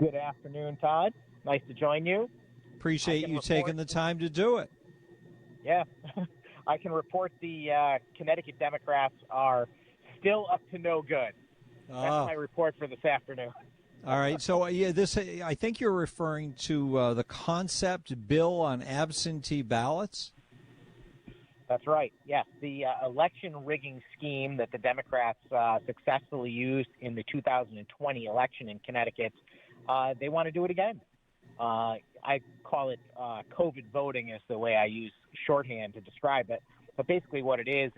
Good afternoon, Todd. Nice to join you. Appreciate you taking the time to do it. Yeah, I can report the Connecticut Democrats are still up to no good. That's my report for this afternoon. All right. So, I think you're referring to the concept bill on absentee ballots. That's right. Yes, the election rigging scheme that the Democrats successfully used in the 2020 election in Connecticut. They want to do it again. I call it COVID voting is the way I use shorthand to describe it. But basically what it is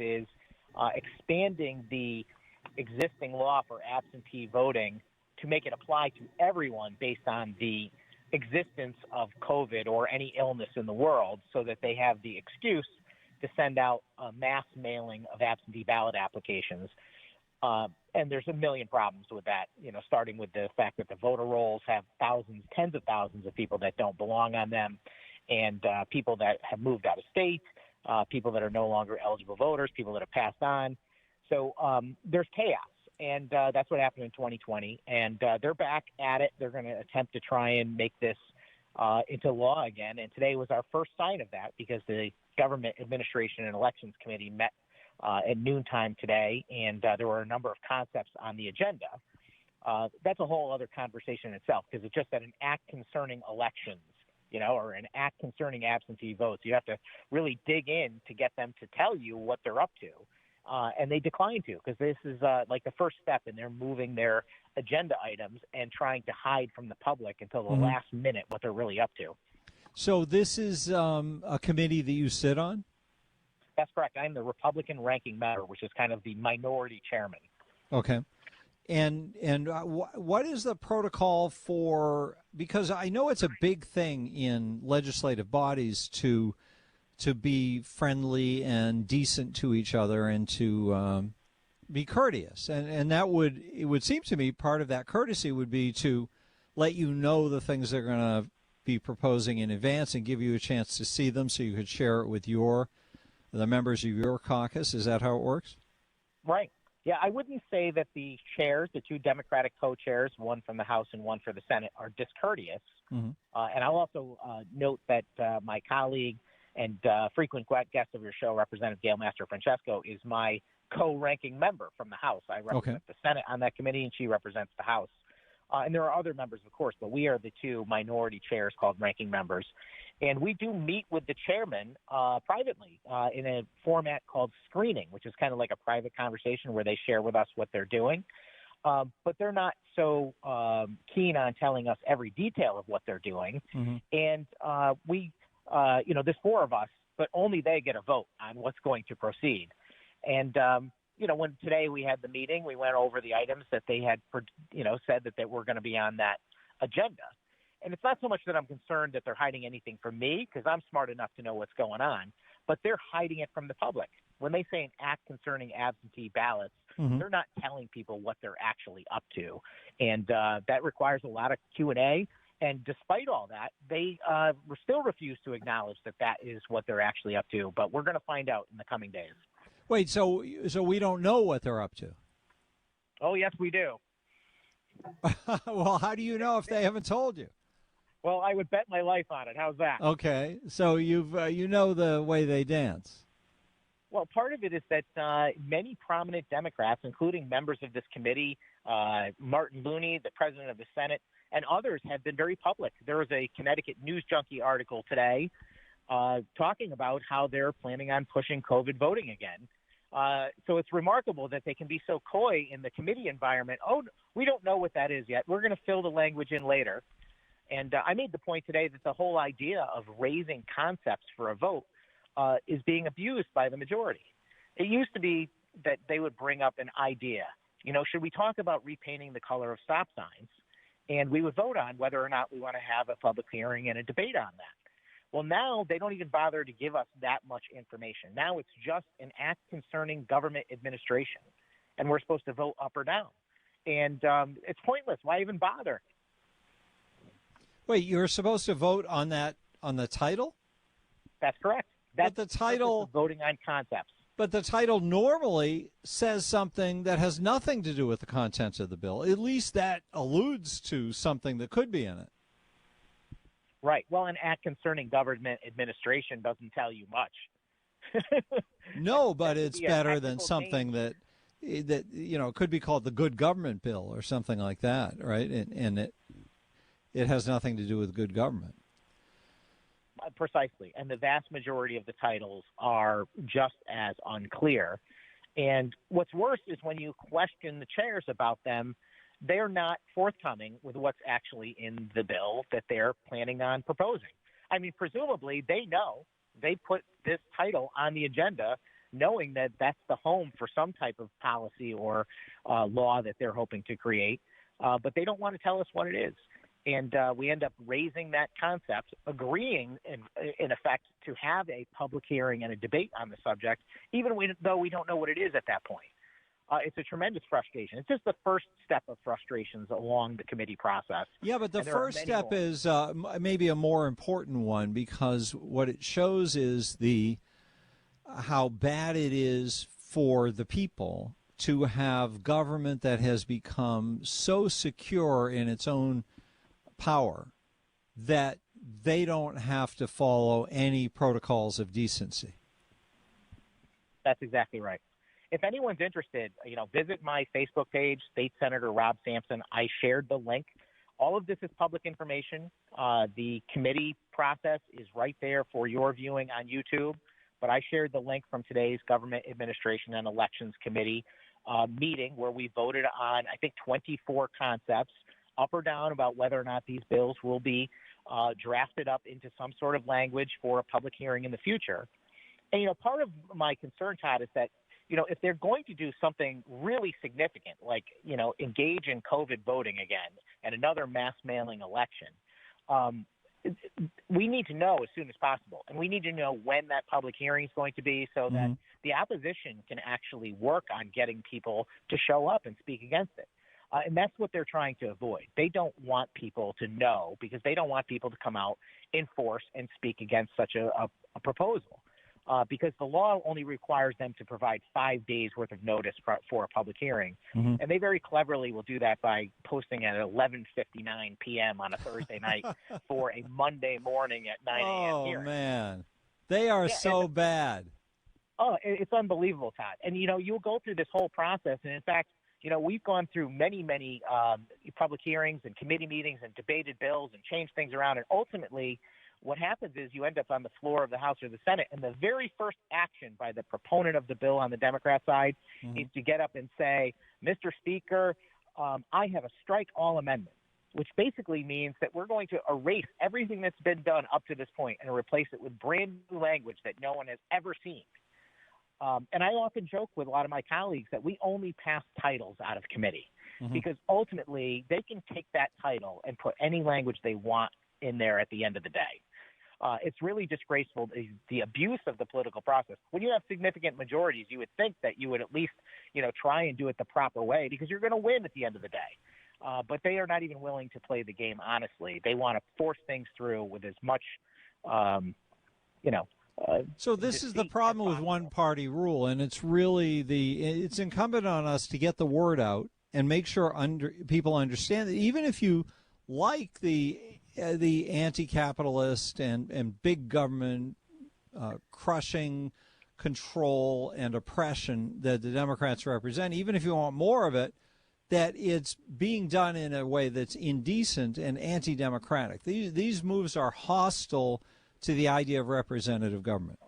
expanding the existing law for absentee voting to make it apply to everyone based on the existence of COVID or any illness in the world so that they have the excuse to send out a mass mailing of absentee ballot applications. And there's a million problems with that, starting with the fact that the voter rolls have thousands, tens of thousands of people that don't belong on them, and people that have moved out of state, people that are no longer eligible voters, people that have passed on. So there's chaos, and that's what happened in 2020. And they're back at it. They're going to attempt to try and make this into law again. And today was our first sign of that because the Government Administration and Elections Committee met at noontime today, and there were a number of concepts on the agenda. That's a whole other conversation in itself because it's just that an act concerning elections, or an act concerning absentee votes. You have to really dig in to get them to tell you what they're up to. And they declined to because this is like the first step in their moving their agenda items and trying to hide from the public until the last minute what they're really up to. So this is a committee that you sit on? That's correct. I'm the Republican ranking member, which is kind of the minority chairman. Okay. And what is the protocol for, because I know it's a big thing in legislative bodies to be friendly and decent to each other and to be courteous. And it would seem to me part of that courtesy would be to let you know the things they're going to be proposing in advance and give you a chance to see them so you could share it with the members of your caucus. Is that how it works? Right. Yeah, I wouldn't say that the chairs, the two Democratic co-chairs, one from the House and one for the Senate, are discourteous. And I'll also note that my colleague and frequent guest of your show, Representative Gail Mastro-Francesco, is my co-ranking member from the House. I represent the Senate on that committee, and she represents the House. And there are other members, of course, but we are the two minority chairs called ranking members. And we do meet with the chairman privately in a format called screening, which is kind of like a private conversation where they share with us what they're doing. But they're not so keen on telling us every detail of what they're doing. And there's four of us, but only they get a vote on what's going to proceed. And when today we had the meeting, we went over the items that they had, said that they were going to be on that agenda. And it's not so much that I'm concerned that they're hiding anything from me, because I'm smart enough to know what's going on, but they're hiding it from the public. When they say an act concerning absentee ballots, they're not telling people what they're actually up to. And that requires a lot of Q&A. And despite all that, they still refuse to acknowledge that that is what they're actually up to. But we're going to find out in the coming days. Wait, so we don't know what they're up to? Oh, yes, we do. Well, how do you know if they haven't told you? Well, I would bet my life on it. How's that? Okay, so you know the way they dance. Well, part of it is that many prominent Democrats, including members of this committee, Martin Looney, the president of the Senate, and others have been very public. There was a Connecticut News Junkie article today talking about how they're planning on pushing COVID voting again. So it's remarkable that they can be so coy in the committee environment. Oh, we don't know what that is yet. We're going to fill the language in later. And I made the point today that the whole idea of raising concepts for a vote is being abused by the majority. It used to be that they would bring up an idea. Should we talk about repainting the color of stop signs? And we would vote on whether or not we want to have a public hearing and a debate on that. Well, now they don't even bother to give us that much information. Now it's just an act concerning government administration, and we're supposed to vote up or down. And it's pointless. Why even bother? Wait, you're supposed to vote on that, on the title? That's correct. That's the title voting on concepts. But the title normally says something that has nothing to do with the contents of the bill. At least that alludes to something that could be in it. Right. Well, an act concerning government administration doesn't tell you much. No, but it's better than technical something change. that could be called the Good Government Bill or something like that, right? And it has nothing to do with good government. Precisely. And the vast majority of the titles are just as unclear. And what's worse is when you question the chairs about them, they're not forthcoming with what's actually in the bill that they're planning on proposing. I mean, presumably they know they put this title on the agenda knowing that that's the home for some type of policy or law that they're hoping to create, but they don't want to tell us what it is. And we end up raising that concept, agreeing, in effect, to have a public hearing and a debate on the subject, even though we don't know what it is at that point. It's a tremendous frustration. It's just the first step of frustrations along the committee process. Yeah, but the first step is maybe a more important one, because what it shows is how bad it is for the people to have government that has become so secure in its own power that they don't have to follow any protocols of decency. That's exactly right. If anyone's interested, visit my Facebook page, State Senator Rob Sampson. I shared the link. All of this is public information. The committee process is right there for your viewing on YouTube. But I shared the link from today's Government Administration and Elections Committee meeting where we voted on, I think, 24 concepts, up or down, about whether or not these bills will be drafted up into some sort of language for a public hearing in the future. And, part of my concern, Todd, is that, if they're going to do something really significant, like, engage in COVID voting again and another mass mailing election, we need to know as soon as possible. And we need to know when that public hearing is going to be so that the opposition can actually work on getting people to show up and speak against it. And that's what they're trying to avoid. They don't want people to know, because they don't want people to come out in force and speak against such a proposal. Because the law only requires them to provide 5 days worth of notice for a public hearing. And they very cleverly will do that by posting at 11:59 p.m. on a Thursday night for a Monday morning at 9 a.m. hearing. Oh, man. They are so bad. Oh, it's unbelievable, Todd. And, you'll go through this whole process. And, in fact, we've gone through many, many public hearings and committee meetings and debated bills and changed things around. And ultimately, what happens is you end up on the floor of the House or the Senate, and the very first action by the proponent of the bill on the Democrat side is to get up and say, Mr. Speaker, I have a strike all amendment, which basically means that we're going to erase everything that's been done up to this point and replace it with brand new language that no one has ever seen. And I often joke with a lot of my colleagues that we only pass titles out of committee because ultimately they can take that title and put any language they want in there at the end of the day. It's really disgraceful, the abuse of the political process. When you have significant majorities, you would think that you would at least, try and do it the proper way, because you're going to win at the end of the day. But they are not even willing to play the game honestly. They want to force things through with as much, So this is the problem with one-party rule, and it's really it's incumbent on us to get the word out and make sure people understand that even if you like the anti-capitalist and big government crushing control and oppression that the Democrats represent, even if you want more of it, that it's being done in a way that's indecent and anti-democratic. These moves are hostile to the idea of representative government.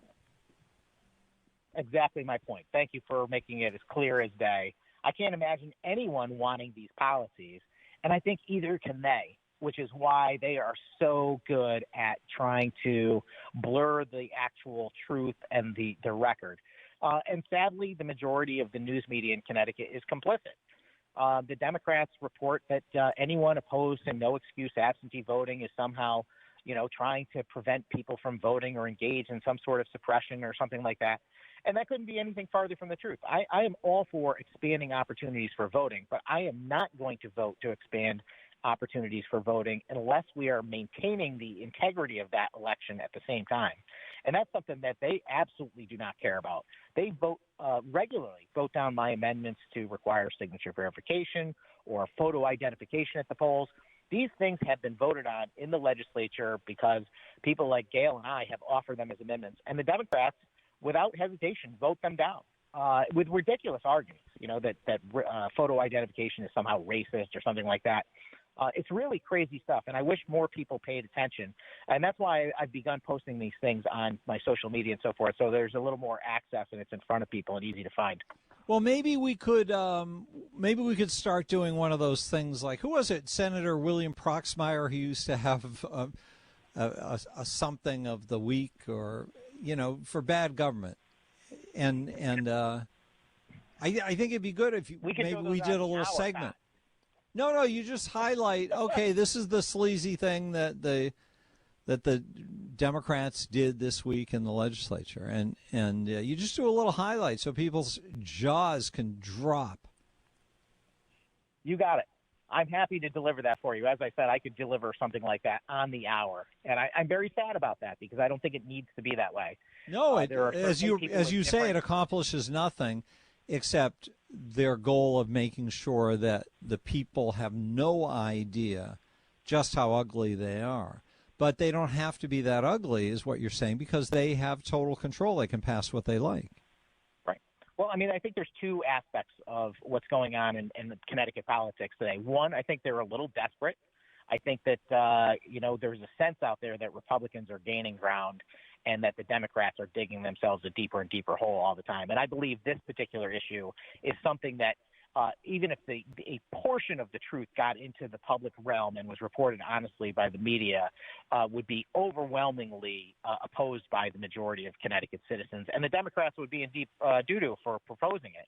Exactly my point. Thank you for making it as clear as day. I can't imagine anyone wanting these policies, and I think either can they, which is why they are so good at trying to blur the actual truth and the record. And sadly, the majority of the news media in Connecticut is complicit. The Democrats report that anyone opposed to no-excuse absentee voting is somehow, trying to prevent people from voting or engage in some sort of suppression or something like that. And that couldn't be anything farther from the truth. I am all for expanding opportunities for voting, but I am not going to vote to expand opportunities for voting unless we are maintaining the integrity of that election at the same time. And that's something that they absolutely do not care about. They regularly vote down my amendments to require signature verification or photo identification at the polls. These things have been voted on in the legislature because people like Gail and I have offered them as amendments. And the Democrats, without hesitation, vote them down with ridiculous arguments, that photo identification is somehow racist or something like that. It's really crazy stuff, and I wish more people paid attention. And that's why I've begun posting these things on my social media and so forth, so there's a little more access and it's in front of people and easy to find. Well, maybe we could start doing one of those things like, who was it, Senator William Proxmire, who used to have a something of the week, or for bad government, and I think it'd be good if we did a little segment. No, you just highlight, okay, this is the sleazy thing that the Democrats did this week in the legislature, and you just do a little highlight so people's jaws can drop. You got it. I'm happy to deliver that for you. As I said, I could deliver something like that on the hour, and I'm very sad about that because I don't think it needs to be that way. No, as you say, it accomplishes nothing except their goal of making sure that the people have no idea just how ugly they are. But they don't have to be that ugly, is what you're saying, because they have total control. They can pass what they like. Right. Well, I think there's two aspects of what's going on in the Connecticut politics today. One, I think they're a little desperate. I think that, there's a sense out there that Republicans are gaining ground and that the Democrats are digging themselves a deeper and deeper hole all the time. And I believe this particular issue is something that even if a portion of the truth got into the public realm and was reported honestly by the media, would be overwhelmingly opposed by the majority of Connecticut citizens. And the Democrats would be in deep doo-doo for proposing it.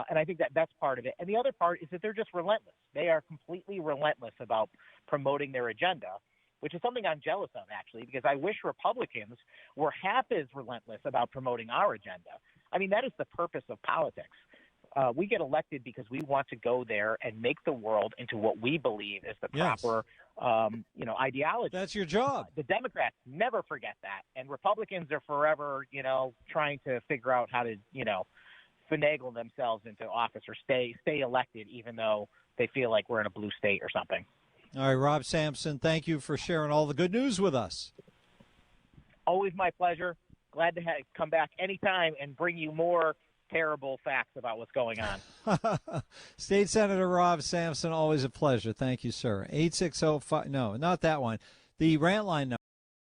And I think that's part of it. And the other part is that they're just relentless. They are completely relentless about promoting their agenda, which is something I'm jealous of, actually, because I wish Republicans were half as relentless about promoting our agenda. That is the purpose of politics. We get elected because we want to go there and make the world into what we believe is the proper, ideology. That's your job. The Democrats never forget that, and Republicans are forever, trying to figure out how to, finagle themselves into office or stay elected, even though they feel like we're in a blue state or something. All right, Rob Sampson, thank you for sharing all the good news with us. Always my pleasure. Glad to come back anytime and bring you more terrible facts about what's going on. State Senator Rob Sampson, always a pleasure. Thank you, sir. 860-5, no, not that one. The rant line number.